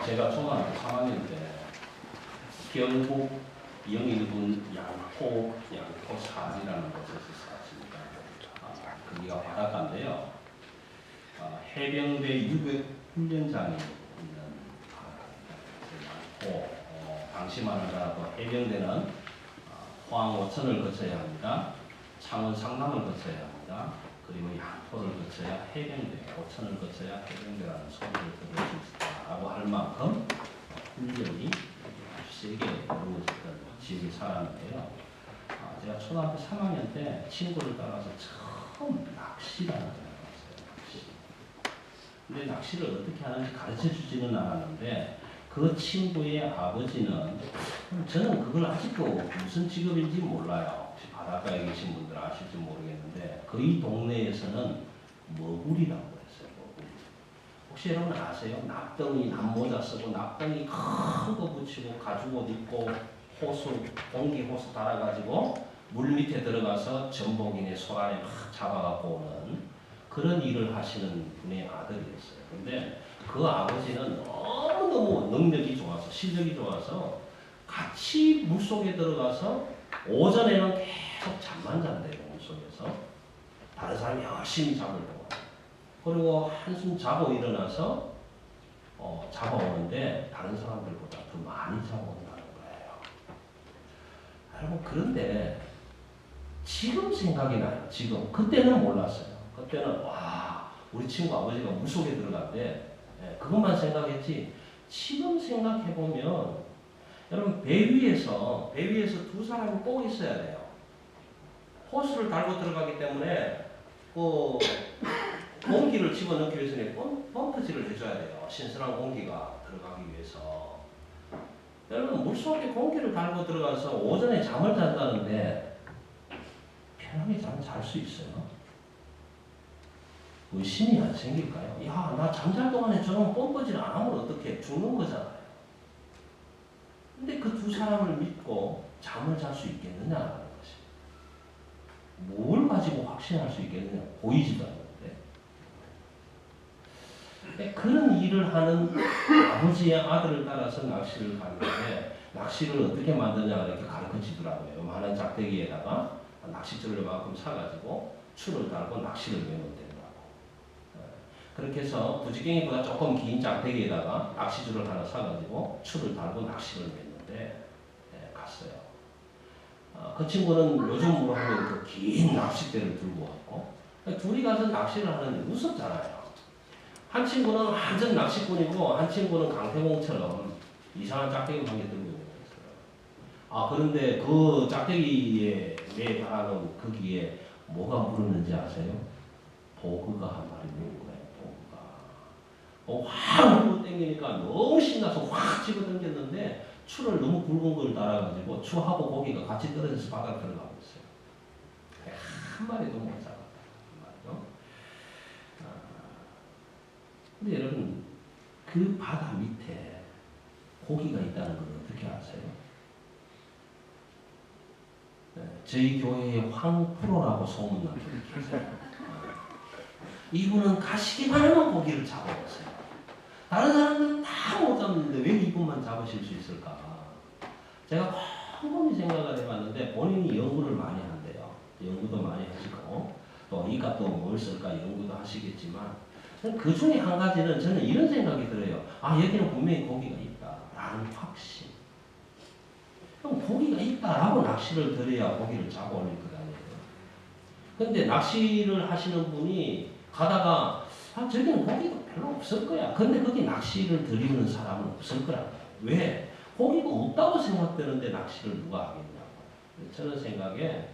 제가 초등학교 3학년 때 경북 영일군 양포산이라는 곳에서 살았습니다. 거기가 바닷가인데요. 해병대 유격 훈련장이 있는 양포. 당시만 하더라도 해병대는 포항 오천을 거쳐야 합니다. 창원 상남을 거쳐야 합니다. 그리고 양포를 거쳐야 해병대, 오천을 거쳐야 해병대라는 소리를 들을 수 있다라고 할 만큼 훈련이 아주 세게 이루어졌던 지역에 살았는데요. 제가 초등학교 3학년 때 친구를 따라서 처음 낚시라는 걸 해봤어요. 낚시. 근데 낚시를 어떻게 하는지 가르쳐 주지는 않았는데 그 친구의 아버지는, 저는 그걸 아직도 무슨 직업인지 몰라요. 혹시 바닷가에 계신 분들 아실지 모르겠는데 거의 동네에서는 머구리라고 했어요. 머구리. 혹시 여러분 아세요? 납덩이, 남모자 쓰고 납덩이 큰 거 붙이고 가죽옷 입고 호수, 공기 호수 달아가지고 물 밑에 들어가서 전복이네 소라네 막 잡아갖고 오는 그런 일을 하시는 분의 아들이었어요. 근데 그 아버지는 너무너무 능력이 좋아서 실력이 좋아서 같이 물속에 들어가서 오전에는 계속 잠만 잔대요. 물속에서 다른 사람이 열심히 잡으려고. 그리고 한숨 자고 일어나서 잡아오는데 다른 사람들보다 더 많이 잡아온다는 거예요. 여러분, 그런데 지금 생각이 나요. 지금. 그때는 몰랐어요. 그때는 와, 우리 친구 아버지가 물속에 들어갔대. 그것만 생각했지. 지금 생각해보면 여러분, 배 위에서 두 사람이 꼭 있어야 돼요. 호스를 달고 들어가기 때문에 그 공기를 집어넣기 위해서는 펌프질을 해줘야 돼요. 신선한 공기가 들어가기 위해서. 여러분, 물속에 공기를 달고 들어가서 오전에 잠을 잔다는데 편하게 잠을 잘 수 있어요? 의심이 안 생길까요? 야, 나 잠잘 동안에 저런 뻔뻔질 안 하면 어떡해? 죽는 거잖아요. 근데 그 두 사람을 믿고 잠을 잘 수 있겠느냐라는 것이. 뭘 가지고 확신할 수 있겠느냐? 보이지도 않는데. 그런 일을 하는 아버지의 아들을 따라서 낚시를 갔는데, 낚시를 어떻게 만드냐 이렇게 가르쳐 주더라고요. 요만한 작대기에다가 낚싯줄을 만큼 사가지고 줄을 달고 낚시를 매면 된다고. 그렇게 해서 부지깽이보다 조금 긴 작대기에다가 낚시줄을 하나 사가지고 줄을 달고 낚시를 맸는데 갔어요. 그 친구는 요즘으로 하면 그 긴 낚싯대를 들고 왔고, 둘이 가서 낚시를 하는데 무섭잖아요. 한 친구는 완전 낚시꾼이고 한 친구는 강태공처럼 이상한 짝대기 한 개 들고 있는 거였어요. 그런데 그 짝대기에 매 달아놓은 거기에 뭐가 물었는지 아세요? 보그가 한 마리 물은 거예요. 보그가. 확 물고 땡기니까 너무 신나서 확 집어당겼는데 추를 너무 굵은 걸 달아가지고 추하고 고기가 같이 떨어져서 바닥에 들어가고 있어요. 한 마리도 못 잡았다. 한 마리도. 근데 여러분, 그 바다 밑에 고기가 있다는 걸 어떻게 아세요? 저희 교회에 황프로라고 소문난 분이 계세요. 이분은 가시기만 하면 고기를 잡아오세요. 다른 사람들은 다 못 잡는데 왜 이분만 잡으실 수 있을까? 제가 곰곰이 생각을 해봤는데 본인이 연구를 많이 한대요. 연구도 많이 하시고 또 이 값도 뭘 쓸까 연구도 하시겠지만 그 중에 한 가지는 저는 이런 생각이 들어요. 여기는 분명히 고기가 있다라는 확신. 그럼 고기가 있다라고 낚시를 들여야 고기를 잡아올릴 거 아니에요. 그런데 낚시를 하시는 분이 가다가 저기는 고기가 별로 없을 거야. 근데 거기 낚시를 들이는 사람은 없을 거라고. 왜? 고기가 없다고 생각되는데 낚시를 누가 하겠냐고. 저는 생각에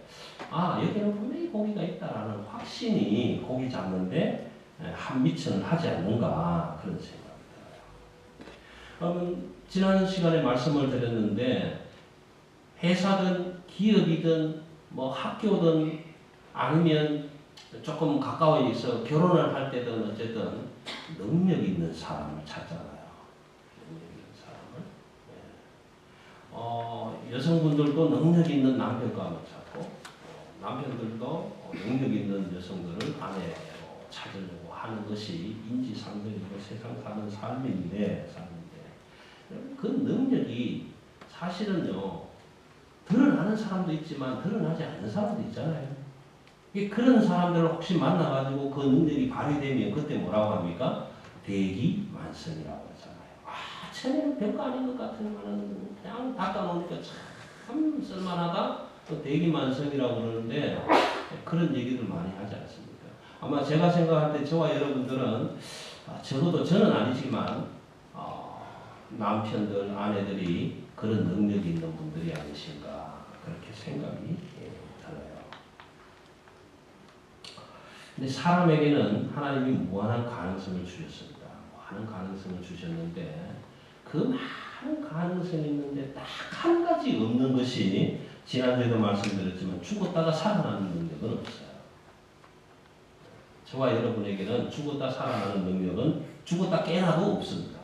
여기는 분명히 고기가 있다라는 확신이 고기 잡는데 한 미천을 하지 않는가 그런 생각이 들어요. 지난 시간에 말씀을 드렸는데 회사든 기업이든 뭐 학교든 아니면 조금 가까워 있어 결혼을 할 때든 어쨌든 능력 있는 사람을 찾잖아요. 능력 있는 사람을. 여성분들도 능력 있는 남편감을 찾고 남편들도 능력 있는 여성들을 아내로 찾으려고 하는 것이 인지상정이고 세상 사는 삶인데 그 능력이 사실은요, 드러나는 사람도 있지만 드러나지 않는 사람도 있잖아요. 그런 사람들을 혹시 만나가지고 그 능력이 발휘되면 그때 뭐라고 합니까? 대기만성이라고 하잖아요. 아, 쟤는 별거 아닌 것 같으면 그냥 닦아놓으니까 참 쓸만하다? 또 대기만성이라고 그러는데 그런 얘기들 많이 하지 않습니까? 아마 제가 생각할 때 저와 여러분들은 적어도 저는 아니지만 남편들, 아내들이 그런 능력이 있는 분들이 아니신가 그렇게 생각이 들어요. 근데 사람에게는 하나님이 무한한 가능성을 주셨습니다. 무한한 가능성을 주셨는데 그 많은 가능성이 있는데 딱 한 가지 없는 것이 지난주에도 말씀드렸지만 죽었다가 살아나는 능력은 없어요. 저와 여러분에게는 죽었다 살아나는 능력은 죽었다 깨나도 없습니다.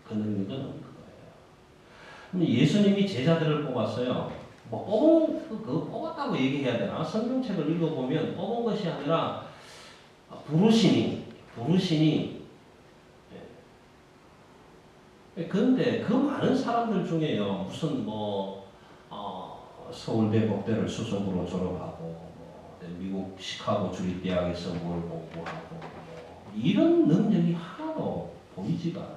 그 능력은 없는 거예요. 예수님이 제자들을 뽑았어요. 뽑았다고 얘기해야 되나? 성경책을 읽어보면 뽑은 것이 아니라 부르시니. 그런데 그 많은 사람들 중에요. 무슨 서울대 법대를 수석으로 졸업하고 미국 시카고 주립대학에서 뭘 공부하고 이런 능력이 하나도 보이지가 않아요.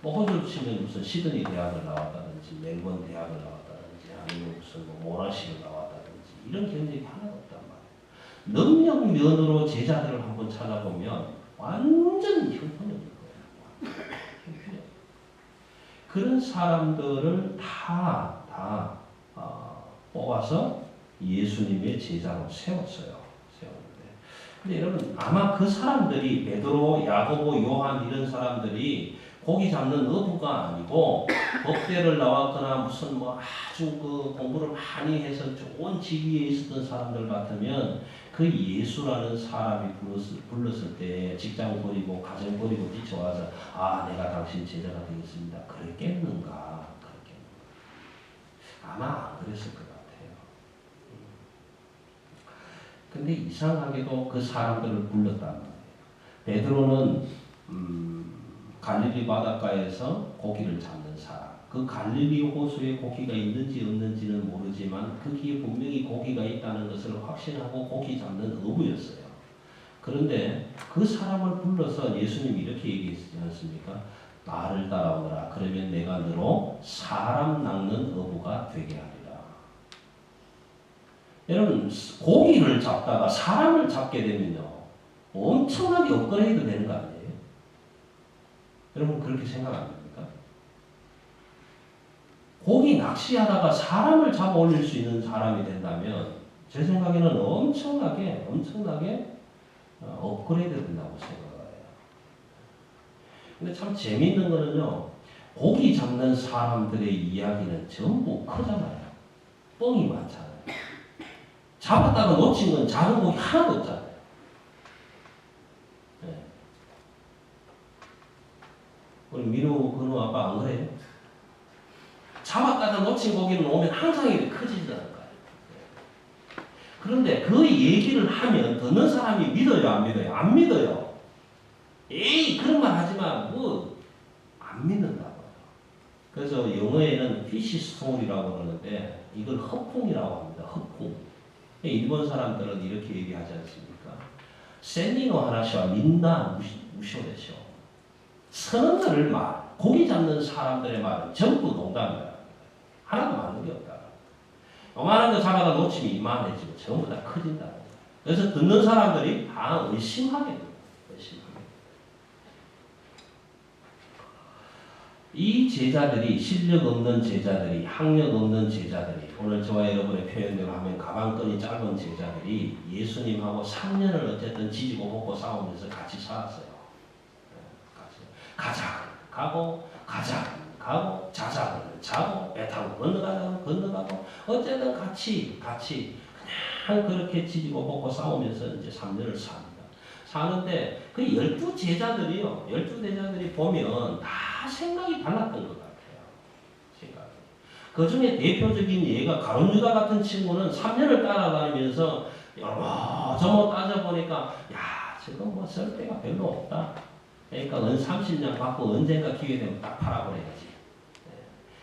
호주를 치면 무슨 시드니 대학을 나왔다든지 멜번 대학을 나왔다든지 아니면 무슨 모나시를 나왔다든지 이런 경력이 하나도 없단 말이에요. 능력 면으로 제자들을 한번 찾아보면 완전 형편없는 거예요. 형편없는. 그런 사람들을 다 뽑아서 예수님의 제자로 세웠어요. 근데 여러분 아마 그 사람들이 베드로, 야고보, 요한 이런 사람들이 고기 잡는 어부가 아니고 법대를 나왔거나 무슨 아주 그 공부를 많이 해서 좋은 직위에 있었던 사람들 같으면 그 예수라는 사람이 불렀을 때 직장 버리고 가정 버리고 뛰쳐와서 내가 당신 제자가 되겠습니다. 그랬겠는가? 아마 안 그랬을 것 같아요. 근데 이상하게도 그 사람들을 불렀단 말이에요. 베드로는 갈릴리 바닷가에서 고기를 잡는 사람. 그 갈릴리 호수에 고기가 있는지 없는지는 모르지만 거기에 분명히 고기가 있다는 것을 확신하고 고기 잡는 어부였어요. 그런데 그 사람을 불러서 예수님이 이렇게 얘기했지 않습니까? 나를 따라오라. 그러면 내가 너로 사람 낚는 어부가 되게 하리라. 여러분 고기를 잡다가 사람을 잡게 되면요 엄청나게 업그레이드 되는 거 아니에요? 여러분 그렇게 생각 안 합니까? 고기 낚시하다가 사람을 잡아 올릴 수 있는 사람이 된다면 제 생각에는 엄청나게 업그레이드 된다고 생각을 해요. 근데 참 재미있는 거는요 고기 잡는 사람들의 이야기는 전부 크잖아요. 뻥이 많잖아요. 잡았다가 놓친 건 작은 고기 하나도 없잖아요. 네. 우리 민우, 근우 아빠 안 그래요? 잡았다가 놓친 고기는 오면 항상 이렇게 커지지는 않을 거예요. 네. 그런데 그 얘기를 하면 듣는 사람이 믿어요, 안 믿어요? 안 믿어요. 에이, 그런 말 하지 마. 안 믿는다고요. 그래서 영어에는 fish story라고 그러는데 이걸 허풍이라고 합니다. 허풍. 일본 사람들은 이렇게 얘기하지 않습니까? 센니노 하나시와 민나 무쇼데쇼. 선언들을 말, 고기 잡는 사람들의 말은 전부 농담이다. 하나도 맞는 게 없다. 요만한 거 잡아다 놓치면 이만해지고 전부 다 커진다. 그래서 듣는 사람들이 다 의심하게 됩니다. 이 제자들이 실력 없는 제자들이 학력 없는 제자들이 오늘 저와 여러분의 표현대로 하면 가방끈이 짧은 제자들이 예수님하고 3년을 어쨌든 지지고 먹고 싸우면서 같이 살았어요. 가자 가고 자자 자고 배 타고 건너가고 어쨌든 같이 그냥 그렇게 지지고 먹고 싸우면서 이제 3년을 삽니다. 사는데 그 12제자들이요. 12제자들이 보면 다 생각이 달랐던 것 같아요. 그 중에 대표적인 예가 가룟유다 같은 친구는 3년을 따라다니면서 여러 저뭐 따져보니까 야 저거 쓸 데가 별로 없다. 그러니까 은 30년 받고 언젠가 기회 되면 딱 팔아버려야지.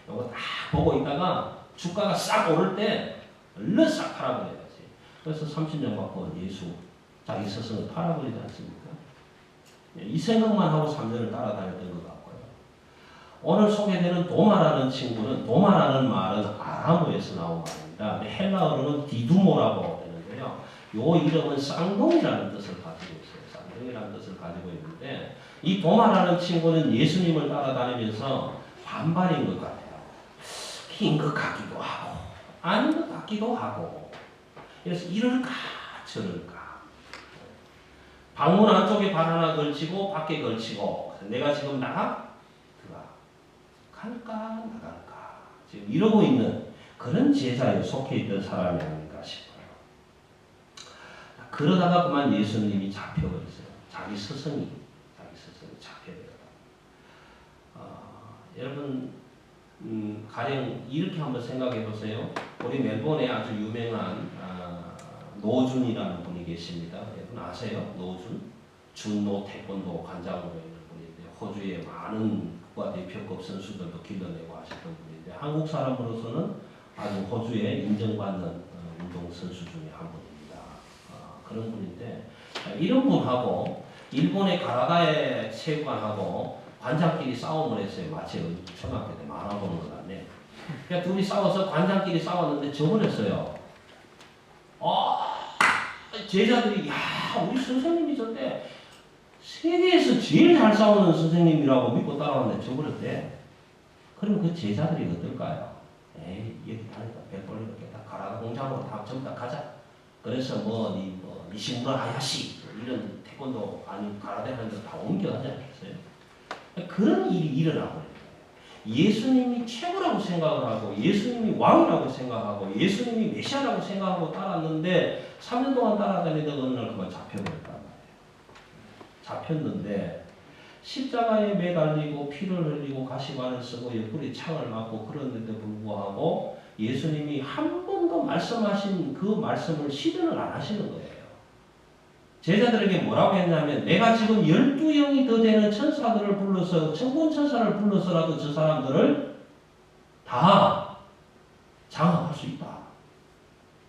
이거 딱 보고 있다가 주가가 싹 오를 때 얼른 싹 팔아버려야지. 그래서 30년 받고 예수 자기 스승을 팔아버리지 않습니까? 이 생각만 하고 3년을 따라다녔던 것 같고요. 오늘 소개되는 도마라는 친구는, 도마라는 말은 아람어에서 나온 말입니다. 헬라어로는 디두모라고 되는데요. 요 이름은 쌍둥이라는 뜻을 가지고 있어요. 쌍둥이라는 뜻을 가지고 있는데, 이 도마라는 친구는 예수님을 따라다니면서 반반인 것 같아요. 흰 것 같기도 하고 아닌 것 같기도 하고. 그래서 이럴까 저럴까. 방문 안쪽에 발 하나 걸치고 밖에 걸치고, 내가 지금 나가? 들어가. 갈까 나갈까. 지금 이러고 있는 그런 제자에 속해 있던 사람이 아닌가 싶어요. 그러다가 그만 예수님이 잡혀버렸어요. 자기 스승이 잡혀버렸어요. 여러분, 가령 이렇게 한번 생각해 보세요. 우리 멜번에 아주 유명한 노준이라는 분이 계십니다. 여러분 아세요? 노준? 준노 태권도 관장으로 있는 분인데, 호주의 많은 국가대표급 선수들도 길러내고 하셨던 분인데, 한국 사람으로서는 아주 호주에 인정받는 운동선수 중에 한 분입니다. 그런 분인데, 이런 분하고 일본의 가라다의 체육관하고 관장끼리 싸움을 했어요. 마치 초등학교 때 만화 보는 것 같네. 그러니까 둘이 싸워서 관장끼리 싸웠는데 져버렸어요. 제자들이, 야, 우리 선생님이 저때 세계에서 제일 잘 싸우는 선생님이라고 믿고 따라왔는데 져버렸대. 그러면 그 제자들이 어떨까요? 에이, 여기 다니다 백벌리로 다 가라다 공장으로 다 전부 다 가자. 그래서 니시무라 하야시 이런 태권도 아니 가라데 하는 거 다 옮겨가지 않겠어요? 그런 일이 일어나고 있는 거예요. 예수님이 최고라고 생각을 하고, 예수님이 왕이라고 생각하고, 예수님이 메시아라고 생각하고 따랐는데 3년 동안 따라다니다가 어느 날 그만 잡혀버렸단 말이에요. 잡혔는데 십자가에 매달리고 피를 흘리고 가시관을 쓰고 옆구리 창을 맞고 그런데도 불구하고 예수님이 한 번도 말씀하신 그 말씀을 실현을 안 하시는 거예요. 제자들에게 뭐라고 했냐면, 내가 지금 12영이 더 되는 천사들을 불러서, 천군 천사를 불러서라도 저 사람들을 다 장악할 수 있다.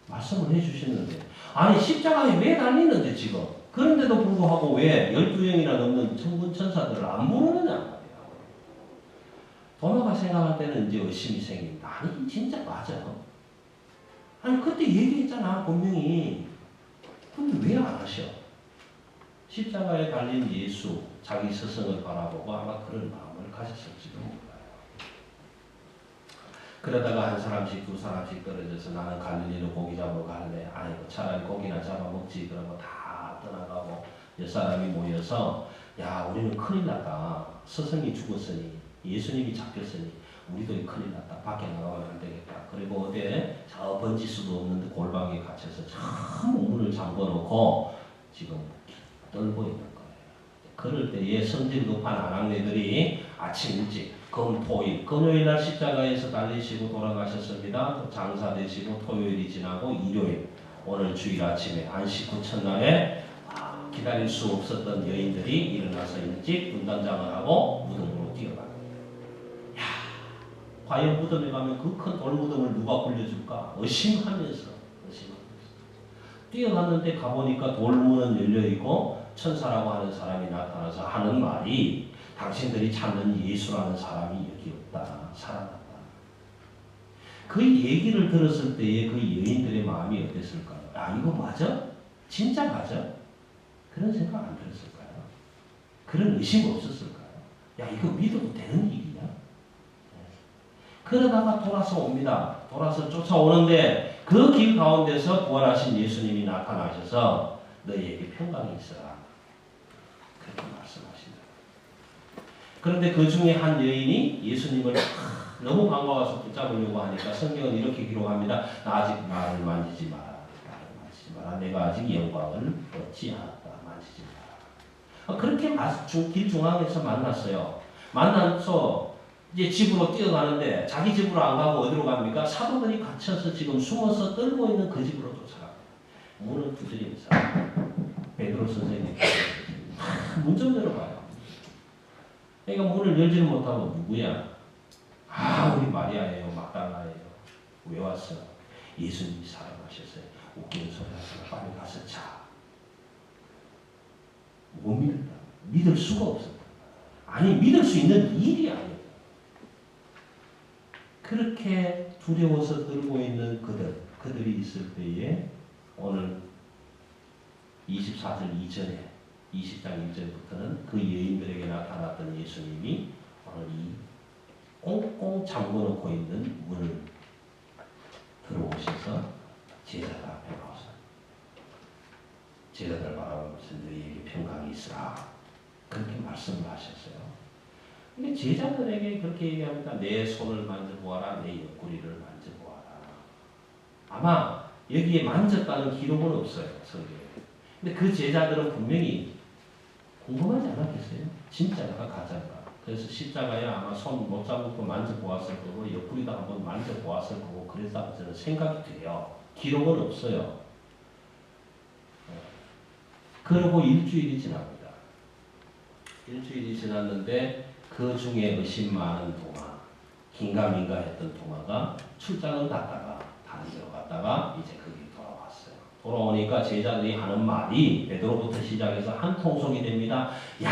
말씀을 해주셨는데, 아니 십자가에 왜 달리는데 지금? 그런데도 불구하고 왜 12영이나 넘는 천군 천사들을 안 부르느냐 말이에요. 도마가 생각할 때는 이제 의심이 생깁니다. 아니 진짜 맞아. 아니 그때 얘기했잖아 분명히. 근데 왜 안 하셔? 십자가에 달린 예수, 자기 스승을 바라보고 아마 그런 마음을 가졌을지도 몰라요. 그러다가 한 사람씩 두 사람씩 떨어져서 나는 갈릴리로 고기 잡으러 갈래. 아이고 차라리 고기나 잡아먹지. 그러고 다 떠나가고 몇 사람이 모여서, 야 우리는 큰일 났다. 스승이 죽었으니 예수님이 잡혔으니 우리도 큰일 났다. 밖에 나가면 안 되겠다. 그리고 어디에 저 번질 수도 없는 골방에 갇혀서 참 문을 잠궈놓고 지금 떨고 있는 거예요. 그럴 때에 성질 급한 아낙네들이 아침 일찍 금요일 날 십자가에서 달리시고 돌아가셨습니다. 또 장사되시고 토요일이 지나고 일요일, 오늘 주일 아침에 안식 후 첫날에 기다릴 수 없었던 여인들이 일어나서 일찍 분단장을 하고 무덤으로 뛰어갑니다. 과연 무덤에 가면 그 큰 돌무덤을 누가 굴려줄까? 의심하면서 뛰어갔는데 가보니까 돌문은 열려있고 천사라고 하는 사람이 나타나서 하는 말이, 당신들이 찾는 예수라는 사람이 여기 없다. 살아났다. 그 얘기를 들었을 때에 그 여인들의 마음이 어땠을까요? 아 이거 맞아? 진짜 맞아? 그런 생각 안 들었을까요? 그런 의심 없었을까요? 야 이거 믿어도 되는 일이야? 그러다가 돌아서 옵니다. 돌아서 쫓아오는데 그 길 가운데서 부활하신 예수님이 나타나셔서 너희에게 평강이 있어라. 그렇게 말씀하십니다. 그런데 그 중에 한 여인이 예수님을 너무 반가워서 붙잡으려고 하니까 성경은 이렇게 기록합니다. 나 아직 나를 만지지 마라. 나를 만지지 마라. 내가 아직 영광을 얻지 않았다. 만지지 마라. 그렇게 길 중앙에서 만났어요. 만나서 이제 집으로 뛰어가는데 자기 집으로 안 가고 어디로 갑니까? 사도들이 갇혀서 지금 숨어서 떨고 있는 그 집으로 쫓아갑니다. 문을 두드리면서 베드로 선생님 문 좀 열어봐요. 그러니까 문을 열지를 못하고 누구야? 아, 우리 마리아예요. 막달라예요. 왜 왔어? 예수님이 살아나셨어요. 웃기는 소리 하시고 빨리 가서 자. 못 믿는다. 믿을 수가 없었다. 아니, 믿을 수 있는 일이 아니다. 그렇게 두려워서 들고 있는 그들이 있을 때에 오늘 24절 이전에 20장 이전부터는 그 여인들에게 나타났던 예수님이 오늘 이 꽁꽁 잠궈놓고 있는 문을 들어오셔서 제자들 앞에 나와서 제자들 바라보면서 너희에게 평강이 있으라 그렇게 말씀을 하셨어요. 근데 제자들에게 그렇게 얘기합니다. 내 손을 만져보아라, 내 옆구리를 만져보아라. 아마 여기에 만졌다는 기록은 없어요, 성경에. 근데 그 제자들은 분명히 궁금하지 않았겠어요? 진짜가 가짜가. 그래서 십자가에 아마 손 못 잡고 만져보았을 거고 옆구리도 한번 만져보았을 거고 그래서 저는 생각이 돼요. 기록은 없어요. 그러고 일주일이 지납니다. 일주일이 지났는데 그 중에 의심 많은 도마, 긴가민가 했던 도마가 출장을 갔다가 다른 데로 갔다가 이제 거기 돌아왔어요. 돌아오니까 제자들이 하는 말이 베드로부터 시작해서 한 통속이 됩니다. 야,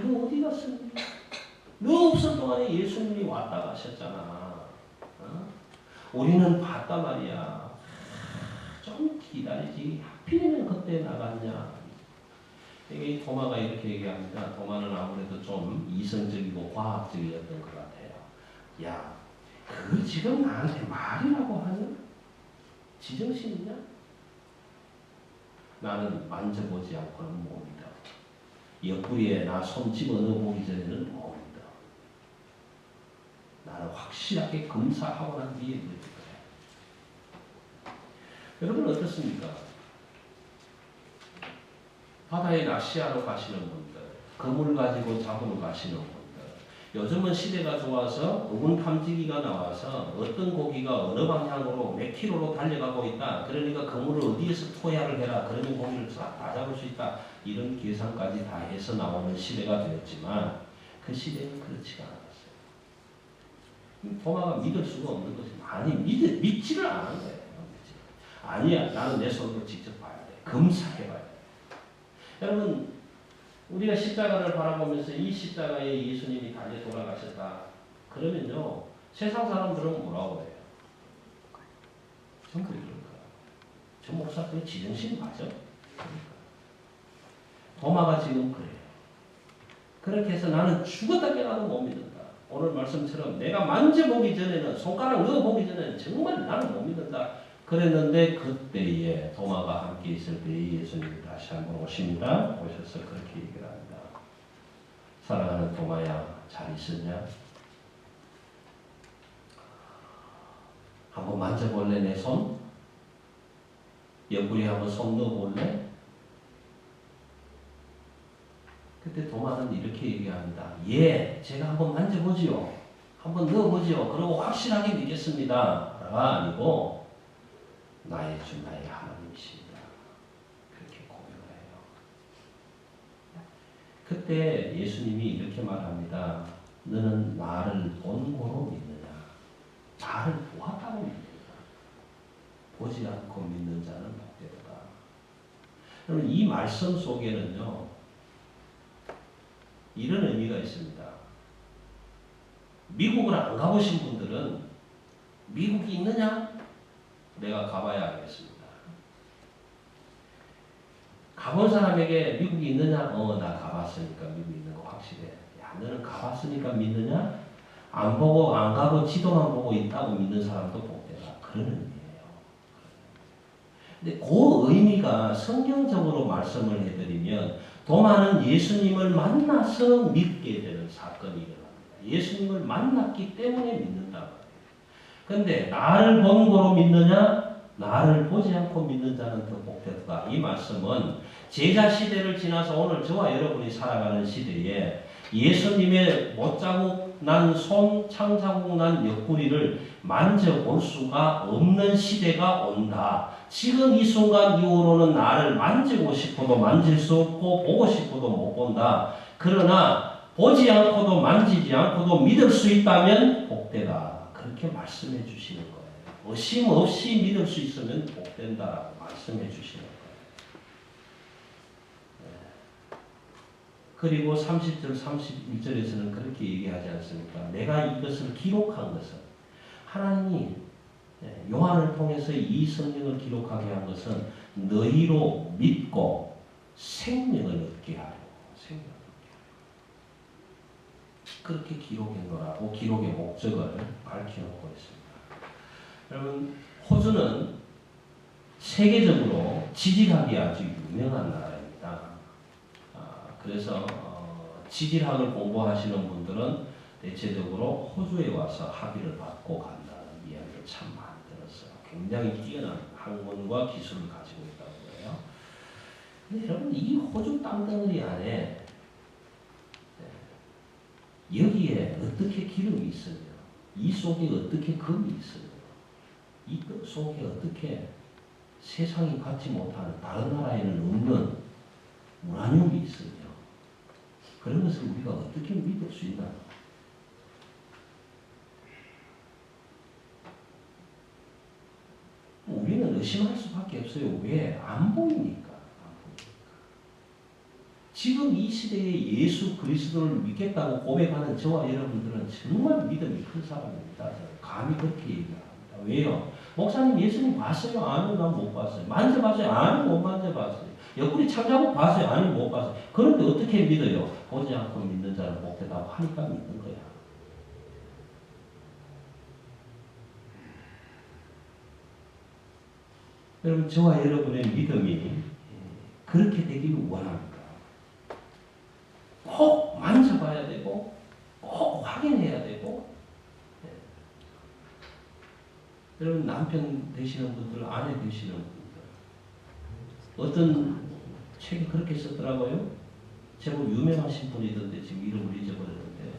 너 어디 갔습니까? 너 없을 동안에 예수님이 왔다 가셨잖아. 어? 우리는 봤단 말이야. 좀 기다리지. 하필이면 그때 나갔냐. 이 도마가 이렇게 얘기합니다. 도마는 아무래도 좀 이성적이고 과학적이었던 것 같아요. 야, 그 지금 나한테 말이라고 하는 지정신이냐? 나는 만져보지 않고는 못 믿어. 옆구리에 나 손 집어넣어 보기 전에는 못 믿어. 나는 확실하게 검사하고 난 뒤에 믿을 거야. 여러분 어떻습니까? 바다에 낚시하러 가시는 분들, 그물 가지고 잡으러 가시는 분들, 요즘은 시대가 좋아서 어군 탐지기가 나와서 어떤 고기가 어느 방향으로 몇 킬로로 달려가고 있다. 그러니까 그물을 어디에서 토야를 해라. 그러면 고기를 다 잡을 수 있다. 이런 계산까지 다 해서 나오는 시대가 되었지만 그 시대는 그렇지가 않았어요. 도마가 믿을 수가 없는 것이 아니 믿지를 않은 거예요. 아니야, 나는 내 손으로 직접 봐야 돼. 검사해봐야 돼. 여러분, 우리가 십자가를 바라보면서 이 십자가에 예수님이 달려 돌아가셨다. 그러면요, 세상 사람들은 뭐라고 해요? 전부 이럴 거야. 저 목사 그 지정신 맞아? 도마가 지금 그래요. 그렇게 해서 나는 죽었다 깨어나도 못 믿는다. 오늘 말씀처럼 내가 만져보기 전에는, 손가락 넣어보기 전에는 정말 나는 못 믿는다. 그랬는데 그때에 도마가 함께 있을 때에 예수님이 다시 한번 오십니다. 오셔서 그렇게 얘기를 합니다. 사랑하는 도마야, 잘 있었냐? 한번 만져볼래 내 손? 옆구리 한번 손 넣어볼래? 그때 도마는 이렇게 얘기합니다. 예, 제가 한번 만져보지요. 한번 넣어보지요. 그러고 확실하게 믿겠습니다. 가 아니고 나의 주 나의 하나님이십니다. 그렇게 고백을 해요. 그때 예수님이 이렇게 말합니다. 너는 나를 본고로 믿느냐? 나를 보았다고 믿느냐? 보지 않고 믿는 자는 복되도다. 여러분 이 말씀 속에는요 이런 의미가 있습니다. 미국을 안 가보신 분들은 미국이 있느냐? 내가 가봐야 알겠습니다. 가본 사람에게 미국이 있느냐? 나 가봤으니까 미국 있는 거 확실해. 야, 너는 가봤으니까 믿느냐? 안 보고 안 가고 지도만 보고 있다고 믿는 사람도 복되다. 그런 의미예요. 근데 그 의미가 성경적으로 말씀을 해드리면 도마는 예수님을 만나서 믿게 되는 사건이 일어납니다. 예수님을 만났기 때문에 믿는다. 근데 나를 본고로 믿느냐? 나를 보지 않고 믿는 자는 더 복되다. 이 말씀은 제자 시대를 지나서 오늘 저와 여러분이 살아가는 시대에 예수님의 못자국 난 손, 창자국 난 옆구리를 만져볼 수가 없는 시대가 온다. 지금 이 순간 이후로는 나를 만지고 싶어도 만질 수 없고 보고 싶어도 못 본다. 그러나 보지 않고도 만지지 않고도 믿을 수 있다면 복되다. 그렇게 말씀해 주시는 거예요. 의심 없이 믿을 수 있으면 복된다라고 말씀해 주시는 거예요. 그리고 30절, 31절에서는 그렇게 얘기하지 않습니까? 내가 이것을 기록한 것은 하나님이 요한을 통해서 이 성경을 기록하게 한 것은 너희로 믿고 생명을 얻게 하려고. 생명을 얻게 하려고. 그렇게 기록했노라고 기록의 목적을 밝혀놓고 있습니다. 여러분, 호주는 세계적으로 지질학이 아주 유명한 나라입니다. 그래서 지질학을 공부하시는 분들은 대체적으로 호주에 와서 학위를 받고 간다는 이야기를 참 많이 들었어요. 굉장히 뛰어난 학問과 기술을 가지고 있다고 해요. 근데 여러분, 이 호주 땅덩어리 안에 여기에 어떻게 기름이 있으며 이 속에 어떻게 금이 있으며 이 속에 어떻게 세상이 갖지 못하는 다른 나라에는 없는 우라늄이 있으며 그런 것을 우리가 어떻게 믿을 수 있나? 우리는 의심할 수밖에 없어요. 왜? 안 보이니까. 지금 이 시대에 예수 그리스도를 믿겠다고 고백하는 저와 여러분들은 정말 믿음이 큰 사람입니다. 감히 그렇게 얘기합니다. 왜요? 목사님 예수님 봤어요? 아니요, 난 못 봤어요. 만져봤어요? 아니요, 못 만져봤어요. 옆구리 창자국 봤어요? 아니요, 못 봤어요. 그런데 어떻게 믿어요? 보지 않고 믿는 자는 복되다고 하니까 믿는 거야. 여러분, 저와 여러분의 믿음이 그렇게 되기를 원합니다. 꼭 만져봐야 되고 꼭 확인해야 되고 여러분, 남편 되시는 분들, 아내 되시는 분들 어떤 책이 그렇게 썼더라고요. 제법 유명하신 분이던데 지금 이름을 잊어버렸는데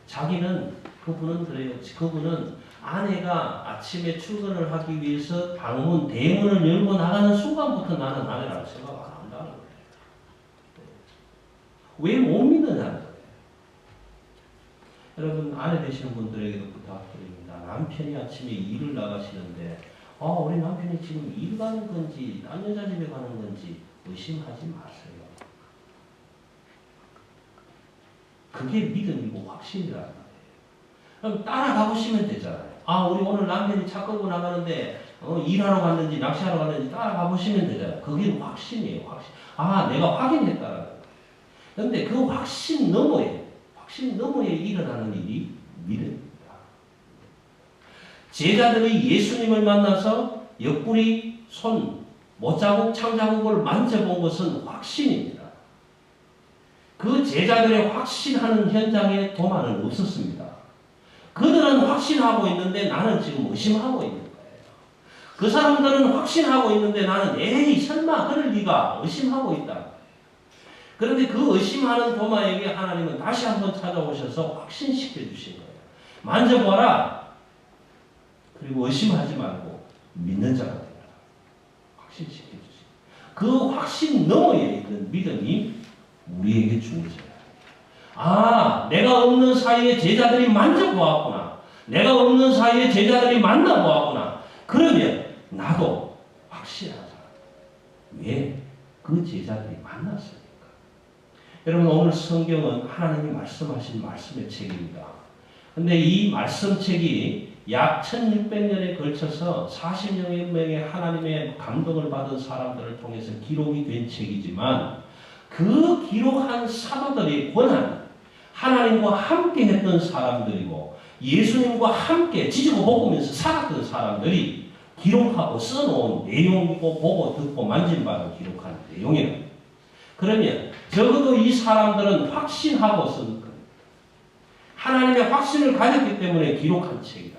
자기는 그분은 그래요. 그분은 아내가 아침에 출근을 하기 위해서 방문 대문을 열고 나가는 순간부터 나는 아내라고 생각 안 한다는 거예요. 왜 못 믿느냐는 거예요. 여러분, 아내 되시는 분들에게도 부탁드립니다. 남편이 아침에 일을 나가시는데 우리 남편이 지금 일 가는 건지 딴 여자 집에 가는 건지 의심하지 마세요. 그게 믿음이고 확신이라는 거예요. 그럼 따라가 보시면 되잖아요. 우리 오늘 남편이 차 끌고 나가는데 일하러 갔는지 낚시하러 갔는지 따라가 보시면 되잖아요. 그게 확신이에요. 확신. 내가 확인했다라는 거예요. 그런데 그 확신 너머에 일어나는 일이 믿음입니다. 제자들이 예수님을 만나서 옆구리, 손, 못자국, 창자국을 만져본 것은 확신입니다. 그 제자들의 확신하는 현장에 도마는 없었습니다. 그들은 확신하고 있는데 나는 지금 의심하고 있는 거예요. 그 사람들은 확신하고 있는데 나는 에이 설마 그럴 리가 의심하고 있다. 그런데 그 의심하는 도마에게 하나님은 다시 한번 찾아오셔서 확신시켜 주신 거예요. 만져봐라. 그리고 의심하지 말고 믿는 자가 되라. 확신시켜 주신 그 확신 너머에 있는 믿음이 우리에게 주어져요. 내가 없는 사이에 제자들이 만져보았구나. 내가 없는 사이에 제자들이 만나보았구나. 그러면 나도 확신하자. 왜? 그 제자들이 만났으니까. 여러분, 오늘 성경은 하나님이 말씀하신 말씀의 책입니다. 근데 이 말씀책이 약 1600년에 걸쳐서 40여 명의 하나님의 감동을 받은 사람들을 통해서 기록이 된 책이지만 그 기록한 사도들이 권한 하나님과 함께 했던 사람들이고 예수님과 함께 지지고 볶으면서 살았던 사람들이 기록하고 써놓은 내용이고 보고 듣고 만진바를 기록한 내용이에요. 그러면 적어도 이 사람들은 확신하고 쓴 거예요. 하나님의 확신을 가졌기 때문에 기록한 책이다.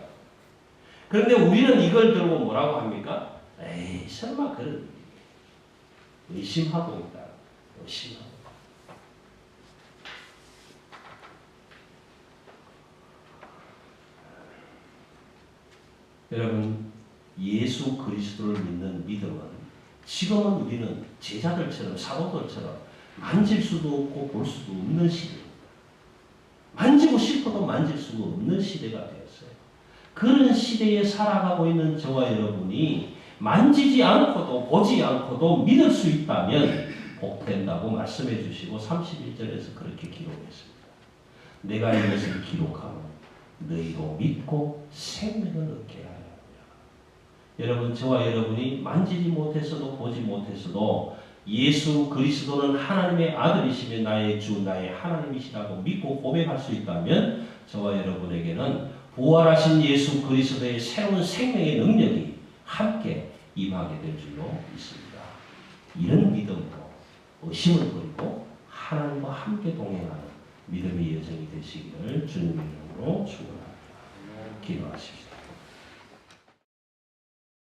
그런데 우리는 이걸 들고 뭐라고 합니까? 에이 설마 그런 의심하고 있다. 의심하고. 여러분, 예수 그리스도를 믿는 믿음은 지금은 우리는 제자들처럼 사도들처럼 만질 수도 없고 볼 수도 없는 시대입니다. 만지고 싶어도 만질 수가 없는 시대가 되었어요. 그런 시대에 살아가고 있는 저와 여러분이 만지지 않고도 보지 않고도 믿을 수 있다면 복된다고 말씀해 주시고 31절에서 그렇게 기록했습니다. 내가 이것을 기록하면 너희도 믿고 생명을 얻게 하려 합니다. 여러분, 저와 여러분이 만지지 못했어도 보지 못했어도 예수 그리스도는 하나님의 아들이시며 나의 주 나의 하나님이시라고 믿고 고백할 수 있다면 저와 여러분에게는 부활하신 예수 그리스도의 새로운 생명의 능력이 함께 임하게 될 줄로 믿습니다. 이런 믿음으로 의심을 버리고 하나님과 함께 동행하는 믿음의 여정이 되시기를 주님의 이름으로 축원합니다. 기도하십시오.